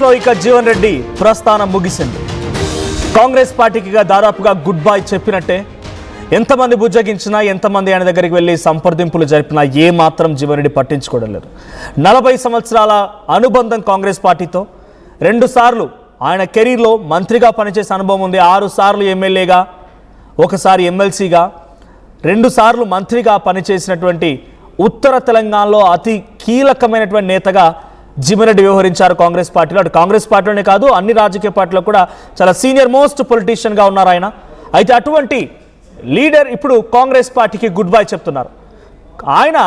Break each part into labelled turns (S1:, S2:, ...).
S1: లో ఇక జీవన్ రెడ్డి ప్రస్థానం ముగిసింది. కాంగ్రెస్ పార్టీకి దాదాపుగా గుడ్ బై చెప్పినట్టే. ఎంతమంది బుజ్జగించినా, ఎంతమంది ఆయన దగ్గరికి వెళ్ళి సంప్రదింపులు జరిపినా ఏ మాత్రం జీవన్ రెడ్డి పట్టించుకోవడం లేదు. 40 సంవత్సరాల అనుబంధం కాంగ్రెస్ పార్టీతో. 2 సార్లు ఆయన కెరీర్లో మంత్రిగా పనిచేసే అనుభవం ఉంది. 6 సార్లు ఎమ్మెల్యేగా, 1 సారి ఎమ్మెల్సీగా, 2 సార్లు మంత్రిగా పనిచేసినటువంటి ఉత్తర తెలంగాణలో అతి కీలకమైనటువంటి నేతగా జీవన్ రెడ్డి వ్యవహరించారు కాంగ్రెస్ పార్టీలో. అటు కాంగ్రెస్ పార్టీలోనే కాదు, అన్ని రాజకీయ పార్టీలో కూడా చాలా సీనియర్ మోస్ట్ పొలిటీషియన్గా ఉన్నారు ఆయన. అయితే అటువంటి లీడర్ ఇప్పుడు కాంగ్రెస్ పార్టీకి గుడ్ బై చెప్తున్నారు. ఆయన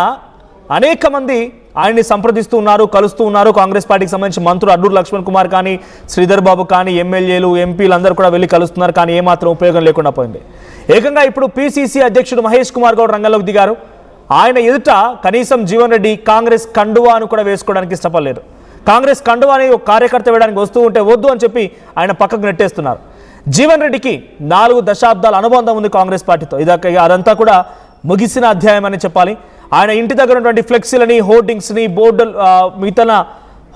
S1: అనేక మంది ఆయన్ని సంప్రదిస్తూ ఉన్నారు, కలుస్తూ ఉన్నారు. కాంగ్రెస్ పార్టీకి సంబంధించి మంత్రులు అడ్డూరు లక్ష్మణ్ కుమార్ కానీ, శ్రీధర్ బాబు కానీ, ఎమ్మెల్యేలు, ఎంపీలు అందరూ కూడా వెళ్ళి కలుస్తున్నారు. కానీ ఏమాత్రం ఉపయోగం లేకుండా పోయింది. ఏకంగా ఇప్పుడు పిసిసి అధ్యక్షుడు మహేష్ కుమార్ గౌడ్ రంగంలోకి దిగారు. ఆయన ఎదుట కనీసం జీవన్ రెడ్డి కాంగ్రెస్ కండువాను కూడా వేసుకోవడానికి ఇష్టపడలేదు. కాంగ్రెస్ కండువాని ఒక కార్యకర్త వేయడానికి వస్తూ ఉంటే వద్దు అని చెప్పి ఆయన పక్కకు నెట్టేస్తున్నారు. జీవన్ రెడ్డికి 4 దశాబ్దాల అనుబంధం ఉంది కాంగ్రెస్ పార్టీతో. అదంతా కూడా ముగిసిన అధ్యాయం అని చెప్పాలి. ఆయన ఇంటి దగ్గర ఉన్నటువంటి ఫ్లెక్సీలని, హోర్డింగ్స్ని, బోర్డు మిగతా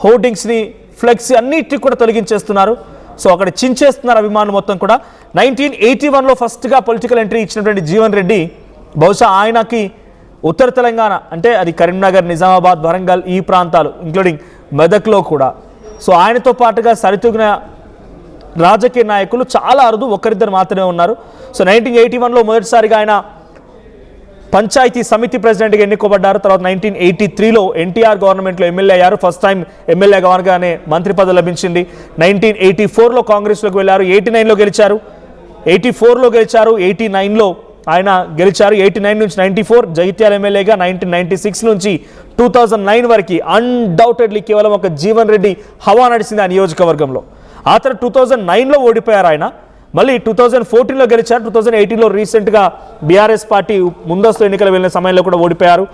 S1: హోర్డింగ్స్ని, ఫ్లెక్సీ అన్నిటిని కూడా తొలగించేస్తున్నారు. సో అక్కడ చించేస్తున్నారు అభిమానులు మొత్తం కూడా. 1981లో ఫస్ట్గా పొలిటికల్ ఎంట్రీ ఇచ్చినటువంటి జీవన్ రెడ్డి బహుశా ఆయనకి ఉత్తర తెలంగాణ అంటే అది కరీంనగర్, నిజామాబాద్, వరంగల్ ఈ ప్రాంతాలు ఇంక్లూడింగ్ మెదక్లో కూడా. సో ఆయనతో పాటుగా సరితూగిన రాజకీయ నాయకులు చాలా అరుదు, ఒకరిద్దరు మాత్రమే ఉన్నారు. సో 1981లో మొదటిసారిగా ఆయన పంచాయతీ సమితి ప్రెసిడెంట్గా ఎన్నుకోబడ్డారు. తర్వాత 1983లో ఎన్టీఆర్ గవర్నమెంట్లో ఎమ్మెల్యే అయ్యారు. ఫస్ట్ టైం ఎమ్మెల్యే కాగానే మంత్రి పదవి లభించింది. 1984లో కాంగ్రెస్లోకి వెళ్ళారు. 89లో గెలిచారు, 84లో గెలిచారు, 89లో ఆయన గెలిచారు. 89 నుంచి 94 జగిత్యాల ఎమ్మెల్యేగా, 1996 నుంచి 2009 వరకు అన్డౌటెడ్లీ కేవలం ఒక జీవన్ రెడ్డి హవా నడిచింది ఆ నియోజకవర్గంలో. ఆ తర్వాత 2009లో ఓడిపోయారు ఆయన. మళ్ళీ 2014లో గెలిచారు. 2018లో రీసెంట్గా బీఆర్ఎస్ పార్టీ ముందస్తు ఎన్నికలు వెళ్ళిన సమయంలో కూడా ఓడిపోయారు.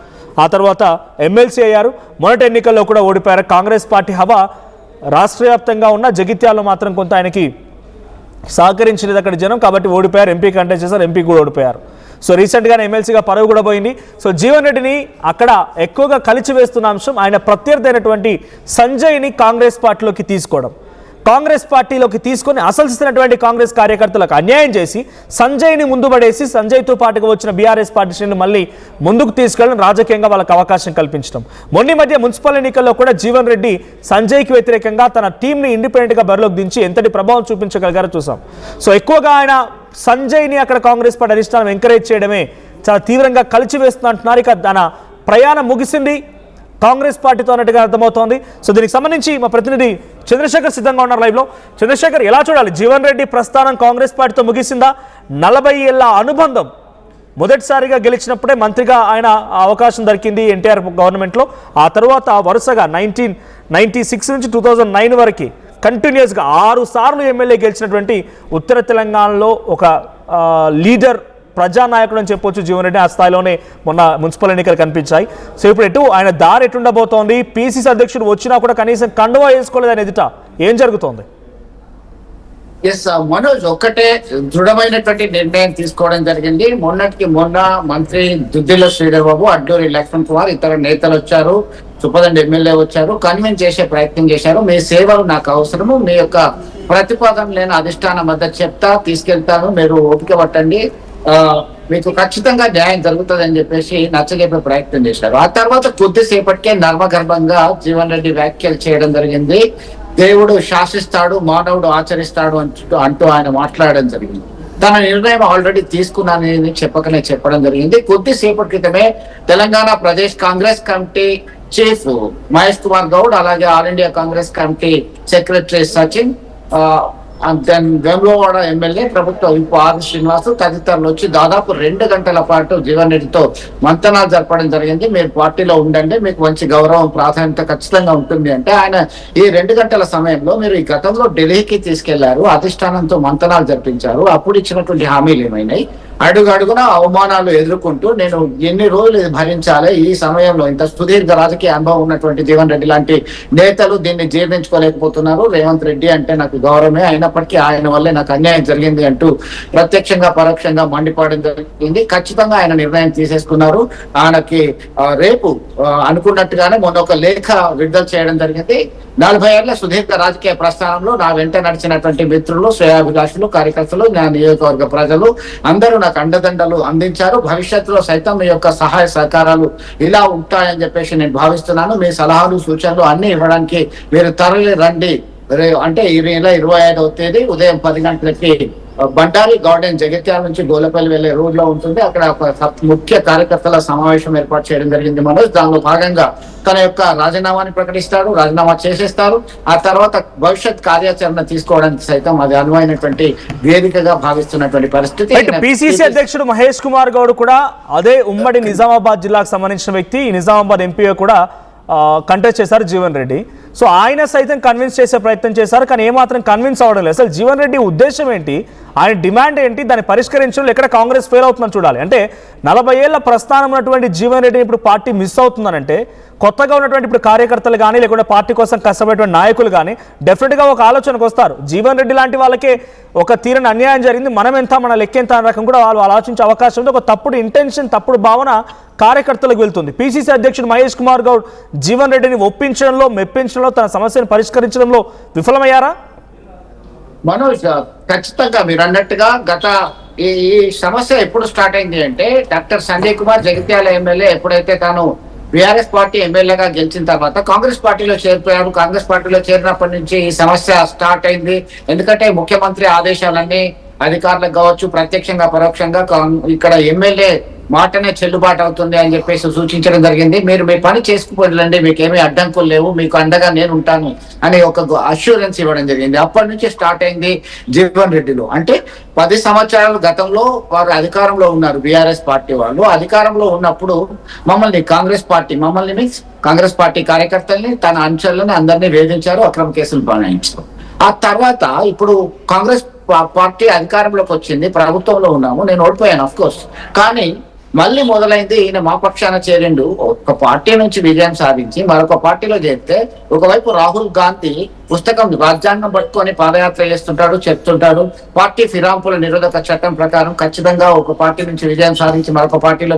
S1: ఆ తర్వాత ఎమ్మెల్సీ అయ్యారు. మొదటి ఎన్నికల్లో కూడా ఓడిపోయారు. కాంగ్రెస్ పార్టీ హవా రాష్ట్ర వ్యాప్తంగా ఉన్న జగిత్యాలలో మాత్రం కొంత ఆయనకి సహకరించలేదు అక్కడ జనం, కాబట్టి ఓడిపోయారు. ఎంపీ కంటెస్ట్ చేశారు, ఎంపీ కూడా ఓడిపోయారు. సో రీసెంట్గానే ఎమ్మెల్సీగా పదవి కూడా పోయింది. సో జీవన్ రెడ్డిని అక్కడ ఎక్కువగా కలిచివేస్తున్న అంశం ఆయన ప్రత్యర్థి అయినటువంటి సంజయ్ని కాంగ్రెస్ పార్టీలోకి తీసుకోవడం. కాంగ్రెస్ పార్టీలోకి తీసుకొని అసలుసినటువంటి కాంగ్రెస్ కార్యకర్తలకు అన్యాయం చేసి సంజయ్ని ముందు పడేసి సంజయ్తో పాటుగా వచ్చిన బీఆర్ఎస్ పార్టీని మళ్ళీ ముందుకు తీసుకెళ్ళడం, రాజకీయంగా వాళ్ళకి అవకాశం కల్పించడం. మొన్న మధ్య మున్సిపల్ ఎన్నికల్లో కూడా జీవన్ రెడ్డి సంజయ్కి వ్యతిరేకంగా తన టీంని ఇండిపెండెంట్గా బరిలోకి దించి ఎంతటి ప్రభావం చూపించగలిగారో చూసాం. సో ఎక్కువగా ఆయన సంజయ్ని అక్కడ కాంగ్రెస్ పార్టీ అధిష్టానం ఎంకరేజ్ చేయడమే చాలా తీవ్రంగా కలిచివేస్తుంది అంటున్నారు. ఇక తన ప్రయాణం ముగిసింది కాంగ్రెస్ పార్టీతో అన్నట్టుగా అర్థమవుతోంది. సో దీనికి సంబంధించి మా ప్రతినిధి చంద్రశేఖర్ సిద్ధంగా ఉన్నారు లైవ్లో. చంద్రశేఖర్, ఎలా చూడాలి? జీవన్ రెడ్డి ప్రస్థానం కాంగ్రెస్ పార్టీతో ముగిసిందా? 40 ఏళ్ల అనుబంధం. మొదటిసారిగా గెలిచినప్పుడే మంత్రిగా ఆయన అవకాశం దొరికింది ఎన్టీఆర్ గవర్నమెంట్లో. ఆ తర్వాత వరుసగా 1996 నుంచి 2009 వరకు కంటిన్యూస్గా 6 సార్లు ఎమ్మెల్యే గెలిచినటువంటి ఉత్తర తెలంగాణలో ఒక లీడర్, ప్రజానాయకుడు అని చెప్పొచ్చు జీవన్ రెడ్డి. ఆ స్థాయిలోనే మొన్న మున్సిపల్ ఎన్నికలు కనిపించాయి. సో ఇప్పుడు ఆయన దారి ఎటుండబోతోంది? పిసిసి అధ్యక్షుడు వచ్చినా కూడా కనీసం కండువా వేసుకోలేదు ఆయన ఎదుట. ఏం జరుగుతోంది?
S2: మనోజ్, ఒక్కటే దృఢమైనటువంటి నిర్ణయం తీసుకోవడం జరిగింది. మొన్నటికి మొన్న మంత్రి దుద్దిల్ల శ్రీధర్ బాబు, అడ్డూరి లక్ష్మణ్ కుమార్, ఇతర నేతలు వచ్చారు, చుప్పదండి ఎమ్మెల్యే వచ్చారు, కన్విన్స్ చేసే ప్రయత్నం చేశారు. మీ సేవలు నాకు అవసరము, మీ యొక్క ప్రతిపాదన నేను అధిష్టానం వద్ద చెప్తా, తీసుకెళ్తాను, మీరు ఓపిక పట్టండి, మీకు ఖచ్చితంగా న్యాయం జరుగుతుంది అని చెప్పేసి నచ్చజెప్పే ప్రయత్నం చేశారు. ఆ తర్వాత కొద్దిసేపటికే నర్మగర్భంగా జీవన్ రెడ్డి వ్యాఖ్యలు చేయడం జరిగింది. దేవుడు శాసిస్తాడు, మానవుడు ఆచరిస్తాడు అంటూ ఆయన మాట్లాడడం జరిగింది. తన నిర్ణయం ఆల్రెడీ తీసుకున్నానని చెప్పడం జరిగింది. కొద్దిసేపటి క్రితమే తెలంగాణ ప్రదేశ్ కాంగ్రెస్ కమిటీ చీఫ్ మహేష్ కుమార్ గౌడ్, అలాగే all India Congress committee secretary Sachin, Vemulawada MLA ప్రభుత్వ విప్ ఆర్ శ్రీనివాస్ తదితరులు వచ్చి దాదాపు 2 గంటల పాటు జీవన్ రెడ్డితో మంతనాలు జరపడం జరిగింది. మీరు పార్టీలో ఉండండి, మీకు మంచి గౌరవం, ప్రాధాన్యత ఖచ్చితంగా ఉంటుంది అంటే ఆయన ఈ 2 గంటల సమయంలో మీరు ఈ గతంలో ఢిల్లీకి తీసుకెళ్లారు, అధిష్టానంతో మంతనాలు జరిపించారు, అప్పుడు ఇచ్చినటువంటి హామీలు ఏమైనాయి, అడుగు అడుగున అవమానాలు ఎదుర్కొంటూ నేను ఎన్ని రోజులు ఇది భరించాలి, ఈ సమయంలో ఇంత సుదీర్ఘ రాజకీయ అనుభవం ఉన్నటువంటి జీవన్ రెడ్డి లాంటి నేతలు దీన్ని జీర్ణించుకోలేకపోతున్నారు. రేవంత్ రెడ్డి అంటే నాకు గౌరవమే, అయినప్పటికీ ఆయన వల్లే నాకు అన్యాయం జరిగింది అంటూ ప్రత్యక్షంగా పరోక్షంగా మండిపడడం జరిగింది. ఖచ్చితంగా ఆయన నిర్ణయం తీసేసుకున్నారు. ఆయనకి రేపు అనుకున్నట్టుగానే మొన్న ఒక లేఖ విడుదల చేయడం జరిగింది. 40 ఏళ్ల సుదీర్ఘ రాజకీయ ప్రస్థానంలో నా వెంట నడిచినటువంటి మిత్రులు, శ్రేయాభిలాషులు, కార్యకర్తలు, నా నియోజకవర్గ ప్రజలు అందరూ నాకు అండదండలు అందించారు. భవిష్యత్తులో సైతం మీ యొక్క సహాయ సహకారాలు ఇలా ఉంటాయని చెప్పేసి నేను భావిస్తున్నాను. మీ సలహాలు సూచనలు అన్ని ఇవ్వడానికి మీరు తరలి రండి. అంటే ఈ నెల 25వ తేదీ ఉదయం 10 గంటలకి బండారి గార్డెన్ జగిత్యాల నుంచి గోలపల్లి వెళ్లే రోడ్ లో ఉంటుంది. అక్కడ ఒక ముఖ్య కార్యకర్తల సమావేశం ఏర్పాటు చేయడం జరిగింది మనోజ్. దానిలో భాగంగా తన యొక్క రాజీనామాని ప్రకటిస్తాడు, రాజీనామా చేసేస్తారు. ఆ తర్వాత భవిష్యత్ కార్యాచరణ తీసుకోవడానికి సైతం అది అనువైనటువంటి వేదికగా భావిస్తున్నటువంటి పరిస్థితి.
S1: పిసిసి అధ్యక్షుడు మహేష్ కుమార్ గౌడ్ కూడా అదే ఉమ్మడి నిజామాబాద్ జిల్లాకు సంబంధించిన వ్యక్తి, నిజామాబాద్ ఎంపీగా కూడా కంటెస్ట్ చేశారు జీవన్ రెడ్డి. సో ఆయన సైతం కన్విన్స్ చేసే ప్రయత్నం చేశారు, కానీ ఏమాత్రం కన్విన్స్ అవ్వడం లేదు. అసలు జీవన్ రెడ్డి ఉద్దేశం ఏంటి, ఆయన డిమాండ్ ఏంటి, దాన్ని పరిష్కరించడంలో ఎక్కడ కాంగ్రెస్ ఫెయిల్ అవుతుందని చూడాలి. అంటే 40 ఏళ్ల ప్రస్థానం ఉన్నటువంటి జీవన్ రెడ్డిని ఇప్పుడు పార్టీ మిస్ అవుతుందనంటే కొత్తగా ఉన్నటువంటి ఇప్పుడు కార్యకర్తలు కానీ లేకుంటే పార్టీ కోసం కష్టపడేటువంటి నాయకులు కానీ డెఫినెట్గా ఒక ఆలోచనకు వస్తారు. జీవన్ రెడ్డి లాంటి వాళ్ళకే ఒక తీరని అన్యాయం జరిగింది, మనం ఎంత, మన లెక్కెంత అనే రకం కూడా వాళ్ళు ఆలోచించే అవకాశం ఉంది. ఒక తప్పుడు ఇంటెన్షన్, తప్పుడు భావన కార్యకర్తలకు వెళ్తుంది. పిసిసి అధ్యక్షుడు మహేష్ కుమార్ గౌడ్ జీవన్ రెడ్డిని ఒప్పించడంలో, మెప్పించడంలో, తన సమస్యను పరిష్కరించడంలో విఫలమయ్యారా?
S2: మనోజ్, ఖచ్చితంగా మీరు అన్నట్టుగా గత ఈ సమస్య ఎప్పుడు స్టార్ట్ అయింది అంటే డాక్టర్ సంజయ్ కుమార్ జగిత్యాల ఎమ్మెల్యే ఎప్పుడైతే తాను బీఆర్ఎస్ పార్టీ ఎమ్మెల్యేగా గెలిచిన తర్వాత కాంగ్రెస్ పార్టీలో చేరిపోయారు. కాంగ్రెస్ పార్టీలో చేరినప్పటి నుంచి ఈ సమస్య స్టార్ట్ అయింది. ఎందుకంటే ముఖ్యమంత్రి ఆదేశాలన్నీ అధికారులకు కావచ్చు, ప్రత్యక్షంగా పరోక్షంగా ఇక్కడ ఎమ్మెల్యే మాటనే చెల్లుబాటు అవుతుంది అని చెప్పేసి సూచించడం జరిగింది. మీరు మీ పని చేసుకుపోండి, మీకు ఏమీ అడ్డంకులు లేవు, మీకు అండగా నేను ఉంటాను అని ఒక అష్యూరెన్స్ ఇవ్వడం జరిగింది. అప్పటి నుంచి స్టార్ట్ అయింది జీవన్ రెడ్డిలో. అంటే 10 సంవత్సరాల గతంలో వారు అధికారంలో ఉన్నారు. బీఆర్ఎస్ పార్టీ వాళ్ళు అధికారంలో ఉన్నప్పుడు మమ్మల్ని కాంగ్రెస్ పార్టీ కార్యకర్తల్ని, తన అనుచరులని అందరినీ వేధించారు, అక్రమ కేసులు బనాయించారు. ఆ తర్వాత ఇప్పుడు కాంగ్రెస్ పార్టీ అధికారంలోకి వచ్చింది, ప్రభుత్వంలో ఉన్నాము, నేను ఓడిపోయాను అఫ్ కోర్స్, కానీ మళ్ళీ మొదలైంది. ఈయన మా పక్షాన చేరిండు, ఒక పార్టీ నుంచి విజయం సాధించి మరొక పార్టీలో చేరితే ఒకవైపు రాహుల్ గాంధీ పుస్తకం రాజ్యాంగం పట్టుకొని పాదయాత్ర చేస్తుంటాడు, చెప్తుంటాడు పార్టీ ఫిరాయింపుల నిరోధక చట్టం ప్రకారం ఖచ్చితంగా ఒక పార్టీ నుంచి విజయం సాధించి మరొక పార్టీలో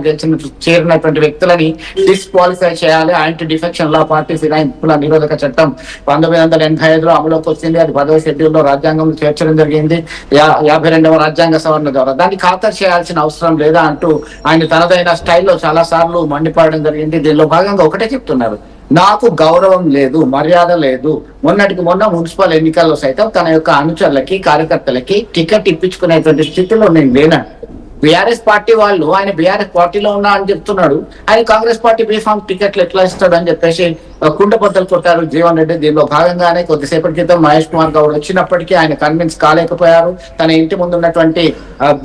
S2: చేరినటువంటి వ్యక్తులని డిస్క్వాలిఫై చేయాలి. యాంటీ డిఫెక్షన్ లా పార్టీ ఫిరాయింపుల నిరోధక చట్టం 1985లో అమలులోకి వచ్చింది. అది 10వ షెడ్యూల్లో రాజ్యాంగంలో చేర్చడం జరిగింది 52వ రాజ్యాంగ సవరణ ద్వారా. దాన్ని ఖాతరు చేయాల్సిన అవసరం లేదా అంటూ ఆయన తనదైన స్టైల్లో చాలా సార్లు మండిపడడం జరిగింది. దీనిలో భాగంగా ఒకటే చెప్తున్నారు, నాకు గౌరవం లేదు, మర్యాద లేదు. మొన్నటికి మొన్న మున్సిపల్ ఎన్నికల్లో సైతం తన యొక్క అనుచరులకి, కార్యకర్తలకి టికెట్ ఇప్పించుకునేటువంటి స్థితిలో నేను లేను. బీఆర్ఎస్ పార్టీ వాళ్ళు ఆయన బీఆర్ఎస్ పార్టీలో ఉన్నా అని చెప్తున్నాడు, ఆయన కాంగ్రెస్ పార్టీ బీఫామ్ టికెట్లు ఎట్లా ఇస్తాడు అని చెప్పేసి కుండబద్దలు కొట్టారు జీవన్ రెడ్డి. దీనిలో భాగంగానే కొద్దిసేపటి క్రితం మహేష్ కుమార్ గౌడ్ వచ్చినప్పటికీ ఆయన కన్విన్స్ కాలేకపోయారు. తన ఇంటి ముందు ఉన్నటువంటి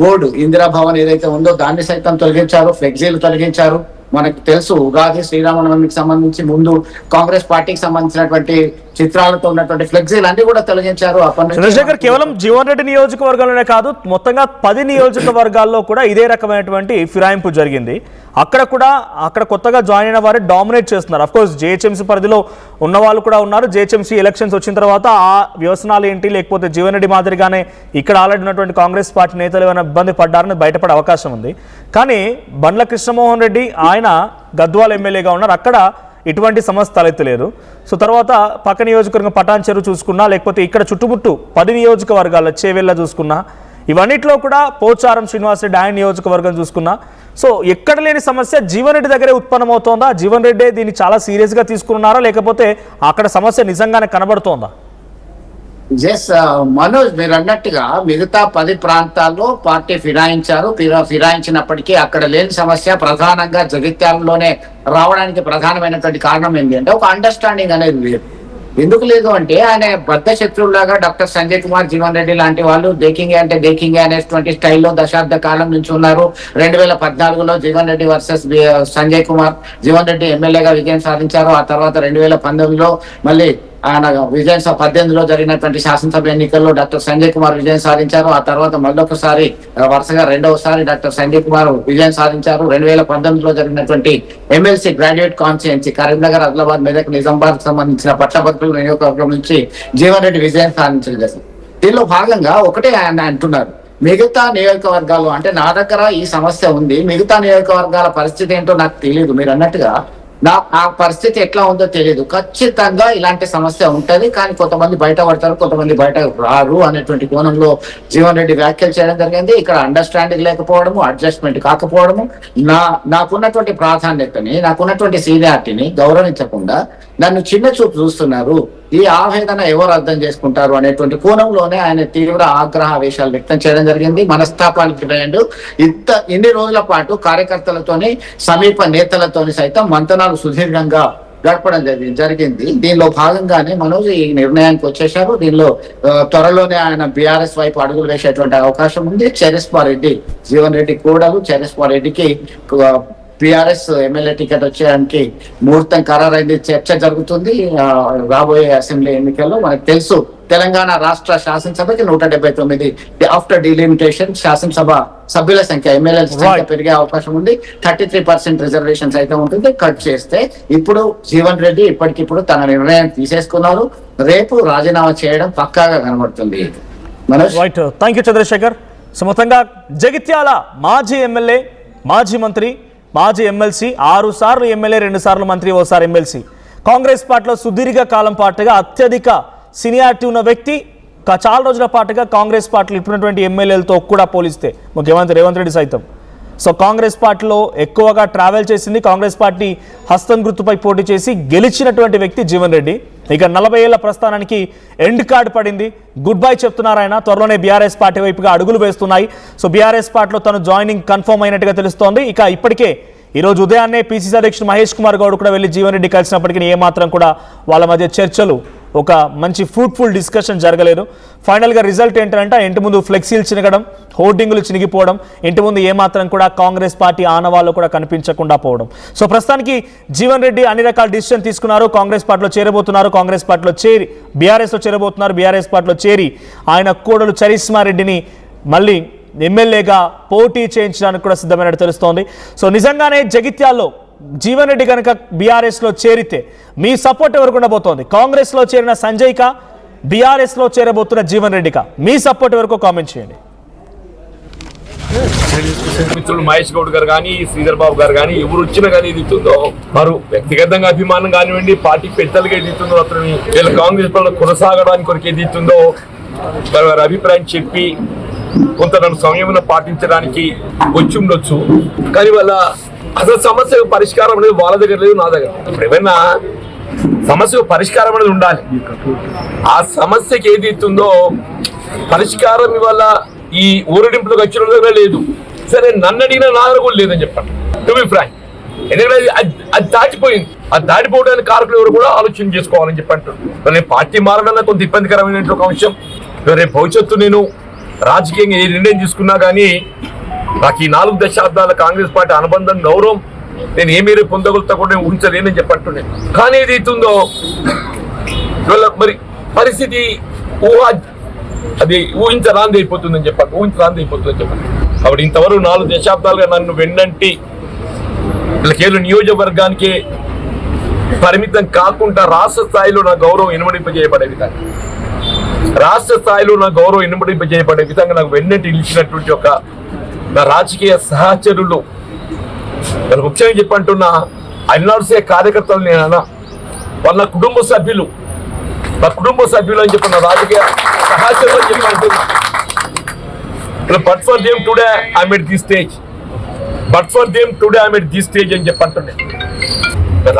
S2: బోర్డు ఇందిరా భవన్ ఏదైతే ఉందో దాన్ని సైతం తొలగించారు, ఫ్లెక్సీలు తొలగించారు. మనకు తెలుసు ఉగాది, శ్రీరామనవమికి సంబంధించి ముందు కాంగ్రెస్ పార్టీకి సంబంధించినటువంటి చిత్రాలతో ఉన్నటువంటి ఫ్లెక్సీలు అన్ని కూడా తొలగించారు.
S1: చంద్రశేఖర్, కేవలం జీవన్ రెడ్డి నియోజకవర్గంలోనే కాదు, మొత్తంగా 10 నియోజకవర్గాల్లో కూడా ఇదే రకమైనటువంటి ఫిరాయింపు జరిగింది. అక్కడ కొత్తగా జాయిన్ అయిన వారే డామినేట్ చేస్తున్నారు. అఫ్కోర్స్ జేహెచ్ఎంసీ పరిధిలో ఉన్న వాళ్ళు కూడా ఉన్నారు. జేహెచ్ఎంసీ ఎలక్షన్స్ వచ్చిన తర్వాత ఆ వ్యవసనాలు ఏంటి, లేకపోతే జీవన్ రెడ్డి మాదిరిగానే ఇక్కడ ఆల్రెడీ ఉన్నటువంటి కాంగ్రెస్ పార్టీ నేతలు ఏమైనా ఇబ్బంది పడ్డారని బయటపడే అవకాశం ఉంది. కానీ బండ్ల కృష్ణమోహన్ రెడ్డి ఆయన గద్వాల ఎమ్మెల్యేగా ఉన్నారు, అక్కడ ఇటువంటి సమస్య తలెత్తలేదు. సో తర్వాత పక్క నియోజకవర్గం పటాన్ చెరువు చూసుకున్నా, లేకపోతే ఇక్కడ చుట్టుముట్టు 10 నియోజకవర్గాల చేవెళ్ళ చూసుకున్నా, ఇవన్నిట్లో కూడా పోచారం శ్రీనివాసరెడ్డి ఆయన నియోజకవర్గం చూసుకున్నా, సో ఎక్కడ లేని సమస్య జీవన్ రెడ్డి దగ్గరే ఉత్పన్నమవుతోందా? జీవన్ రెడ్డి దీన్ని చాలా సీరియస్గా తీసుకున్నారా, లేకపోతే అక్కడ సమస్య నిజంగానే కనబడుతోందా?
S2: మనోజ్, మీరు అన్నట్టుగా మిగతా 10 ప్రాంతాల్లో పార్టీ ఫిరాయించినప్పటికీ అక్కడ లేని సమస్య ప్రధానంగా జగిత్యాలలోనే రావడానికి ప్రధానమైనటువంటి కారణం ఏంటి అంటే ఒక అండర్స్టాండింగ్ అనేది లేదు. ఎందుకు లేదు అంటే ఆయన బద్ద శత్రువులాగా డాక్టర్ సంజయ్ కుమార్, జీవన్ రెడ్డి లాంటి వాళ్ళు దేకింగే అనేటువంటి స్టైల్లో దశాబ్ద కాలం నుంచి ఉన్నారు. 2014లో జీవన్ రెడ్డి వర్సెస్ సంజయ్ కుమార్, జీవన్ రెడ్డి ఎమ్మెల్యేగా విజయం సాధించారు. ఆ తర్వాత 2019లో మళ్ళీ ఆయన విజయం 18లో జరిగినటువంటి శాసనసభ ఎన్నికల్లో డాక్టర్ సంజయ్ కుమార్ విజయం సాధించారు. ఆ తర్వాత మళ్ళొకసారి వరుసగా రెండవసారి డాక్టర్ సంజయ్ కుమార్ విజయం సాధించారు. 2019లో జరిగినటువంటి MLC graduate constituency Karimnagar, Adilabad, Medak, Nizamabad సంబంధించిన పట్టభద్రుల నియోజకవర్గం నుంచి జీవన్ రెడ్డి విజయం సాధించడం జరిగింది. దీనిలో భాగంగా ఒకటే ఆయన అంటున్నారు, మిగతా నియోజకవర్గాలు అంటే నా దగ్గర ఈ సమస్య ఉంది, మిగతా నియోజకవర్గాల పరిస్థితి ఏంటో నాకు తెలియదు. మీరు అన్నట్టుగా ఆ పరిస్థితి ఎట్లా ఉందో తెలియదు. ఖచ్చితంగా ఇలాంటి సమస్య ఉంటది, కానీ కొంతమంది బయట పడతారు, కొంతమంది బయట రారు అనేటువంటి కోణంలో జీవన్ రెడ్డి వ్యాఖ్యలు చేయడం జరిగింది. ఇక్కడ అండర్స్టాండింగ్ లేకపోవడము, అడ్జస్ట్మెంట్ కాకపోవడము, నాకున్నటువంటి ప్రాధాన్యతని, నాకున్నటువంటి సీనియారిటీని గౌరవించకుండా నన్ను చిన్న చూపు చూస్తున్నారు, ఈ ఆవేదన ఎవరు అర్థం చేసుకుంటారు అనేటువంటి కోణంలోనే ఆయన తీవ్ర ఆగ్రహావేశాలు వ్యక్తం చేయడం జరిగింది. మనస్తాపానికి ఇన్ని రోజుల పాటు కార్యకర్తలతోని, సమీప నేతలతోని సైతం మంతనాలు సుదీర్ఘంగా గడపడం జరిగింది. దీనిలో భాగంగానే మనోజ్ ఈ నిర్ణయానికి వచ్చేశారు. దీనిలో త్వరలోనే ఆయన బీఆర్ఎస్ వైపు అడుగులు వేసేటువంటి అవకాశం ఉంది. చైరస్పాల్ రెడ్డి, జీవన్ రెడ్డి కూడలు చైరస్పాల్ రెడ్డికి బీఆర్ఎస్ ఎమ్మెల్యే టికెట్ వచ్చేయడానికి ముహూర్తం ఖరారైంది. చర్చ జరుగుతుంది. రాబోయే అసెంబ్లీ ఎన్నికల్లో మనకు తెలుసు, తెలంగాణ రాష్ట్ర శాసనసభకి 179 ఆఫ్టర్ డిలిమిటేషన్ శాసనసభ సభ్యుల సంఖ్య, ఎమ్మెల్యేల సంఖ్య పెరిగే అవకాశం ఉంది. 33% రిజర్వేషన్స్ అయితే ఉంటుంది. కట్ చేస్తే ఇప్పుడు జీవన్ రెడ్డి ఇప్పటికిప్పుడు తన నిర్ణయం తీసేసుకున్నారు. రేపు రాజీనామా చేయడం పక్కాగా కనబడుతుంది. Manoj,
S1: right, thank you Chandrashekar. So మొత్తంగా జగిత్యాల మాజీ ఎమ్మెల్యే, మాజీ మంత్రి, మాజీ ఎమ్మెల్సీ, 6 సార్లు ఎమ్మెల్యే, 2 సార్లు మంత్రి, ఓసారి ఎమ్మెల్సీ, కాంగ్రెస్ పార్టీలో సుదీర్ఘ కాలం పాటుగా అత్యధిక సీనియారిటీ ఉన్న వ్యక్తి, చాలా రోజుల పాటుగా కాంగ్రెస్ పార్టీలో ఇప్పుడున్నటువంటి ఎమ్మెల్యేలతో కూడా పోలిస్తే ముఖ్యమంత్రి రేవంత్ రెడ్డి సైతం. సో కాంగ్రెస్ పార్టీలో ఎక్కువగా ట్రావెల్ చేసింది, కాంగ్రెస్ పార్టీ హస్తం గుర్తుపై పోటీ చేసి గెలిచినటువంటి వ్యక్తి జీవన్ రెడ్డి. ఇక 40 ఏళ్ల ప్రస్థానానికి ఎండ్ కార్డ్ పడింది. గుడ్ బై చెప్తున్నారు ఆయన. త్వరలోనే బీఆర్ఎస్ పార్టీ వైపుగా అడుగులు వేస్తున్నాయి. సో బీఆర్ఎస్ పార్టీలో తను జాయినింగ్ కన్ఫర్మ్ అయినట్టుగా తెలుస్తోంది. ఇక ఇప్పటికే ఈరోజు ఉదయాన్నే పీసీసీ అధ్యక్షుడు మహేష్ కుమార్ గౌడ్ కూడా వెళ్ళి జీవన్ రెడ్డి కలిసినప్పటికీ ఏమాత్రం కూడా వాళ్ళ మధ్య చర్చలు, ఒక మంచి ఫ్రూట్ఫుల్ డిస్కషన్ జరగలేదు. ఫైనల్గా రిజల్ట్ ఏంటంటే ఇంటి ముందు ఫ్లెక్సీలు చినగడం, హోర్డింగులు చినిగిపోవడం, ఇంటి ముందు ఏమాత్రం కూడా కాంగ్రెస్ పార్టీ ఆనవాళ్ళు కూడా కనిపించకుండా పోవడం. సో ప్రస్తుతానికి జీవన్ రెడ్డి అన్ని రకాల డిసిషన్ తీసుకున్నారు. కాంగ్రెస్ పార్టీలో చేరబోతున్నారు, కాంగ్రెస్ పార్టీలో చేరి బీఆర్ఎస్లో చేరబోతున్నారు, బీఆర్ఎస్ పార్టీలో చేరి ఆయన కోడలు చరిస్మా రెడ్డిని మళ్ళీ ఎమ్మెల్యేగా పోటీ చేయించడానికి కూడా సిద్ధమైనట్టు తెలుస్తోంది. సో నిజంగానే జగిత్యాల్లో జీవన్ రెడ్డి కనుక బీఆర్ఎస్లో చేరితే మీ సపోర్ట్ ఎవరికి ఉండబోతోంది? కాంగ్రెస్లో చేరిన సంజయ్కా, బీఆర్ఎస్లో చేరబోతున్న జీవన్ రెడ్డికా? మీ సపోర్ట్ ఎవరికో కామెంట్ చేయండి.
S3: మిత్రులు మహేష్ గౌడ్ గారు కానీ, శ్రీధర్ బాబు గారు కానీ, ఎవరు వచ్చినా కానీ ఎదుగుతుందో, వారు వ్యక్తిగతంగా అభిమానం కానివ్వండి, పార్టీ పెద్దలుగా ఎదుగుతుందో, అతను వీళ్ళ కాంగ్రెస్ పనులు కొనసాగడానికి కొరకు ఎదుగుతుందో వారి అభిప్రాయం చెప్పి కొంత నన్ను సంయమనం పాటించడానికి వచ్చి ఉండొచ్చు. కానీ వాళ్ళ అసలు సమస్యకు పరిష్కారం అనేది వాళ్ళ దగ్గర లేదు, నా దగ్గర. ఇప్పుడు ఏమైనా సమస్యకు పరిష్కారం అనేది ఉండాలి. ఆ సమస్యకి ఏది ఇస్తుందో పరిష్కారం ఇవాళ ఈ ఊరడింపులకు వచ్చిన దగ్గర లేదు. సరే, నన్ను అడిగినా నా దగ్గర కూడా లేదని చెప్పండి, టు బి ఫ్రాంక్. ఎందుకంటే అది దాటిపోయింది. అది దాటిపోవడానికి కారకులు ఎవరు కూడా ఆలోచన చేసుకోవాలని చెప్పి అంటున్నాను. నేను పార్టీ మారడం కొంత ఇబ్బందికరమైన ఒక అంశం. రేపు భవిష్యత్తు నేను రాజకీయంగా ఏ నిర్ణయం తీసుకున్నా కానీ నాకు ఈ 4 దశాబ్దాల కాంగ్రెస్ పార్టీ అనుబంధం, గౌరవం నేను ఏ మేర పొందగలుగుతా కూడా ఊహించలేనని చెప్పంటున్నాను. కానీ ఏది అవుతుందో మరి పరిస్థితి అది ఊహించరాంది అయిపోతుందని చెప్పండి. కాబట్టి ఇంతవరకు 4 దశాబ్దాలుగా నన్ను వెన్నంటి వీళ్ళకేళ్ళు నియోజకవర్గానికి పరిమితం కాకుండా రాష్ట్ర స్థాయిలో నా గౌరవం ఇనుమడింపజేయబడే విధంగా, నాకు వెన్నంటి నిలిచినటువంటి ఒక నా రాజకీయ సహచరులు, నేను ముఖ్యంగా చెప్పంటున్నా అన్నాడుసే కార్యకర్తలు, నేను వాళ్ళ కుటుంబ సభ్యులు అని చెప్పిన రాజకీయ సహచరులు అని చెప్పంటున్నా. But for them today I'm at this stage అని చెప్పంటున్నా.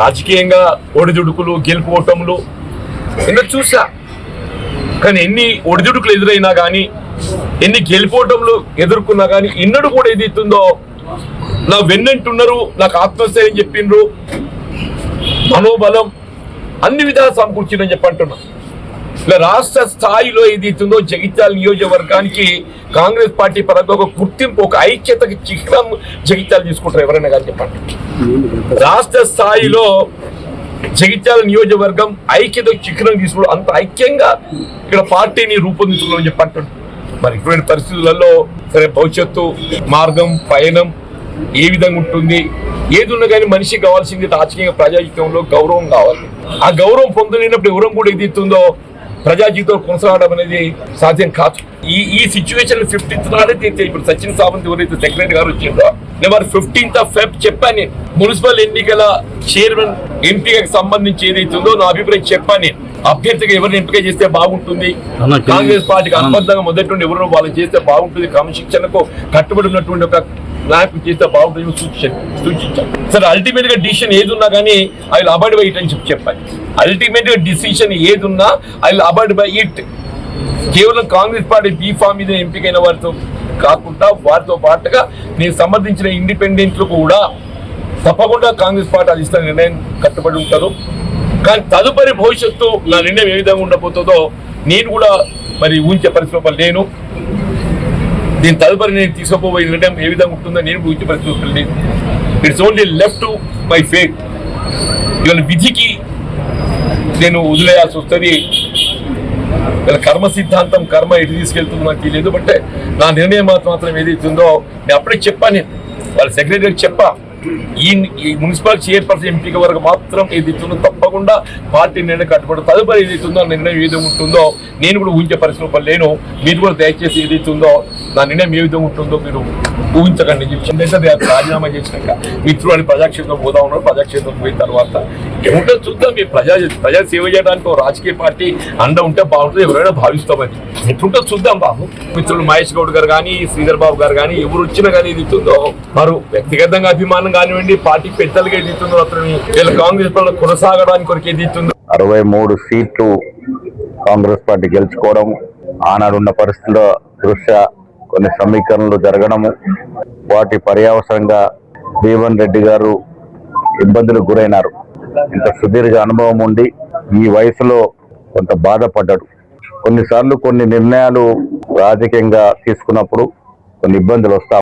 S3: రాజకీయంగా ఒడిదుడుకులు, గెలుపు ఓటములు ఇంకా చూసా. కానీ ఎన్ని ఒడిదుడుకులు ఎదురైనా కానీ, ఎన్ని గెలిపోవటంలో ఎదుర్కొన్నా కానీ, ఇన్నడు కూడా ఏదైతుందో నా వెన్నంటున్నారు, నాకు ఆత్మస్థైర్యం చెప్పిండ్రు, మనోబలం అన్ని విధాలు సమకూర్చిందని చెప్పంటున్నా. ఇలా రాష్ట్ర స్థాయిలో ఏదైతుందో జగిత్యాల నియోజకవర్గానికి కాంగ్రెస్ పార్టీ పరంగా ఒక గుర్తింపు, ఒక ఐక్యతకి చిహ్నం జగిత్యాలు తీసుకుంటారు ఎవరైనా కానీ చెప్పండి. రాష్ట్ర స్థాయిలో జగిత్యాల నియోజకవర్గం ఐక్యత చిహ్నం తీసుకోవడం, అంత ఐక్యంగా ఇక్కడ పార్టీని రూపొందించుకోవాలని చెప్పి అంటాడు. మరి ఇటువంటి పరిస్థితులలో సరే భవిష్యత్తు మార్గం పయనం ఏ విధంగా ఉంటుంది, ఏది ఉన్నా కానీ మనిషికి కావాల్సింది రాజకీయ ప్రజాజీవితంలో గౌరవం కావాలి. ఆ గౌరవం పొందలేనప్పుడు ఎవరం కూడా ఏదైతుందో ప్రజా జీవితంలో కొనసాగడం అనేది సాధ్యం కాదు. ఈ సిచ్యువేషన్ 15th నాడే ఇప్పుడు సచిన్ సావంత్ ఎవరైతే సెక్రటరీ గారు వచ్చిందో నెంబర్ 15th of Feb చెప్పాను నేను. మున్సిపల్ ఎన్నికల చైర్మన్ ఎంపికకి సంబంధించి ఏదైతుందో నా అభిప్రాయం చెప్పాను నేను. అభ్యర్థిగా ఎవరిని ఎంపిక చేస్తే బాగుంటుంది, కాంగ్రెస్ పార్టీకి అనుబంధంగా మొదటి నుండి ఎవరినో వాళ్ళు చేస్తే బాగుంటుంది, క్రమశిక్షణకు కట్టుబడి ఉన్నటువంటి ఒక నాయకులు చేస్తే బాగుంటుంది సూచించాను. సరే అల్టిమేట్ గా డిసిషన్ ఏది ఉన్నా కానీ I will avoid by it అని చెప్పాను. అల్టిమేట్ గా డిసిషన్ ఏది ఉన్నా I will avoid by it. కేవలం కాంగ్రెస్ పార్టీ బీఫామ్ మీద ఎంపికైన వారితో కాకుండా వారితో పాటుగా నేను సమర్థించిన ఇండిపెండెంట్లు కూడా తప్పకుండా కాంగ్రెస్ పార్టీ అధిష్టాన నిర్ణయం కట్టుబడి ఉంటారు. కానీ తదుపరి భవిష్యత్తు నా నిర్ణయం ఏ విధంగా ఉండబోతుందో నేను కూడా మరి ఊహించే పరిస్థితులు లేను. దీని తదుపరి నేను తీసుకుపోయే నిర్ణయం ఏ విధంగా ఉంటుందో నేను ఊహించే పరిస్థితులు లేను. It's only left to my fate. ఇవాళ విధికి నేను వదిలేయాల్సి వస్తుంది. కర్మ సిద్ధాంతం కర్మ ఎటు తీసుకెళ్తుందో నాకు తెలియదు. బట్ నా నిర్ణయం మాత్రం ఏదైతుందో నేను అప్పుడే చెప్పాను. నేను వాళ్ళ సెక్రటరీకి చెప్పా, ఈ మున్సిపల్ చైర్పర్సన్ ఎంపిక వరకు మాత్రం ఏదైతుందో తప్పకుండా పార్టీ నిర్ణయం కట్టుబడి తదుపరి ఏదైతుందో నిర్ణయం ఏ విధంగా ఉంటుందో నేను కూడా ఊహించే పరిస్థితులు లేను. మీరు కూడా దయచేసి ఏదైతుందో నా నిర్ణయం ఏ విధంగా ఉంటుందో మీరు ఊహించకండి. రాజీనామా చేసినాక మిత్రులు అని ప్రజాక్షేత్రం పోదా ఉన్నారు. ప్రజాక్షేత్రం పోయిన తర్వాత ఏముంటుందో చూద్దాం. మీరు ప్రజా సేవ చేయడానికి రాజకీయ పార్టీ అండ ఉంటే బాగుంటుంది, ఎవరైనా భావిస్తామని ఎట్లుంటో చూద్దాం బాబు. మిత్రులు మహేష్ గౌడ్ గారు కానీ శ్రీధర్ బాబు గారు కానీ ఎవరు వచ్చినా కానీ ఏదైతుందో వారు వ్యక్తిగతంగా అభిమానం కానివ్వండి, పార్టీ పెద్దలుగా ఏదైతుందో అతను కాంగ్రెస్ పార్టీ కొనసాగడానికి కొరకు ఏదైతుందో
S4: 63 సీట్లు కాంగ్రెస్ పార్టీ గెలుచుకోవడం, ఆనాడున్న పరిస్థితుల దృష్ట్యా కొన్ని సమీకరణలు జరగడము, వాటి పర్యవసరంగా జీవన్ రెడ్డి గారు ఇబ్బందులకు గురైనారు. ఇంత సుదీర్ఘ అనుభవం ఉండి ఈ వయసులో కొంత బాధపడ్డాడు. కొన్నిసార్లు కొన్ని నిర్ణయాలు రాజకీయంగా తీసుకున్నప్పుడు కొన్ని ఇబ్బందులు వస్తా